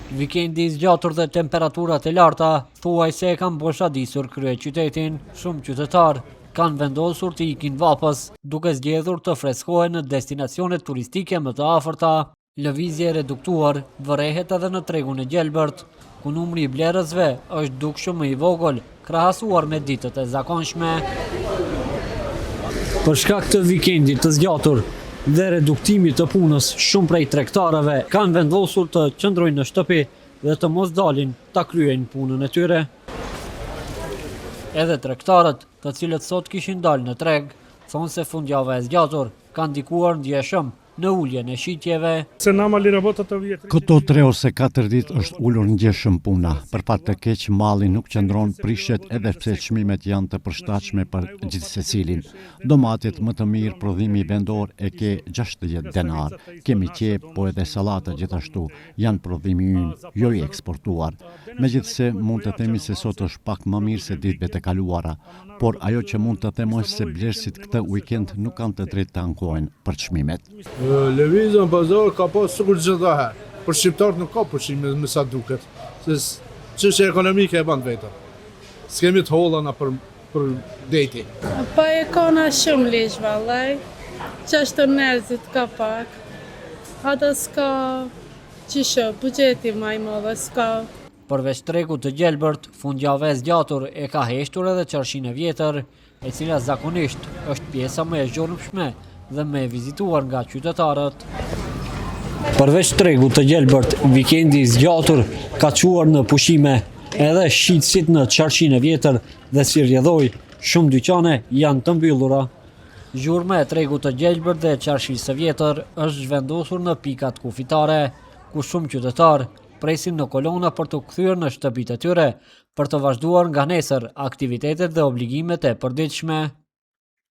Vikendi i zgjatur dhe temperaturat e larta thuajse e kanë boshadisur kryeqytetin. Shumë qytetarë kanë vendosur të ikin vapës, duke zgjedhur të freskohen në destinacione turistike më të afërta. Lëvizje reduktuar vërehet edhe në tregun e Gjelbërt, ku numri i blerësve është dukshëm më i vogël krahasuar me ditët e zakonshme. Për shkak të vikendit të zgjatur dhe reduktimit të punës, shumë prej tregtarëve kanë vendosur të qëndrojnë në shtëpi dhe të mos dalin ta kryejnë punën e tyre. Edhe tregtarët, të cilët sot kishin dalë në treg, thonë se fundjava e zgjatur ka ndikuar ndjeshëm në uljen e shitjeve. Këto 3 ose 4 ditë është ulur ndjeshëm puna. Për fat të keq, malli nuk qëndron, prishet edhe pse çmimet janë të përshtatshme për gjithsecilin. Domatet më të mirë, prodhimi vendor e ke 60 denar. Kemi qep, po edhe sallata gjithashtu janë prodhimi ynë, jo i eksportuar. Megjithse mund të themi se sot është pak më mirë se ditëve të kaluara, por ajo që mund të them është se blerësit këtë weekend nuk kanë të drejtë të ankohen për çmimet. Lëvizja në pazar ka pas sikur çdo herë. Për shqiptarët nuk ka pushime me sa duket. Se çështja ekonomike e bën vetëm. S'kemi të hollana për deti. Pa e kona shumë lish vallaj. Çështë njerëzit ka pak. Ata s'ka qisho, buxheti më i madh s'ka. Përveç tregut të Gjelbërt, fundjavë e zgjatur e ka heshtur edhe Çarshinë e Vjetër, e cila zakonisht është pjesa më e zgjormshme dhe më e vizituar nga qytetarët. Përveç tregut të Gjelbërt, vikendi i zgjatur ka çuar në pushime edhe shitësit në Çarshinë e Vjetër dhe si rrjedhoi, shumë dyqane janë të mbyllura. Zhurma e tregut të Gjelbërt dhe Çarshisë së Vjetër është zhvendosur në pikat kufitare, ku shumë qytetarë presin në kolona për të kthyer në shtëpitë e tyre për të vazhduar nga nesër aktivitetet dhe obligimet e përditshme.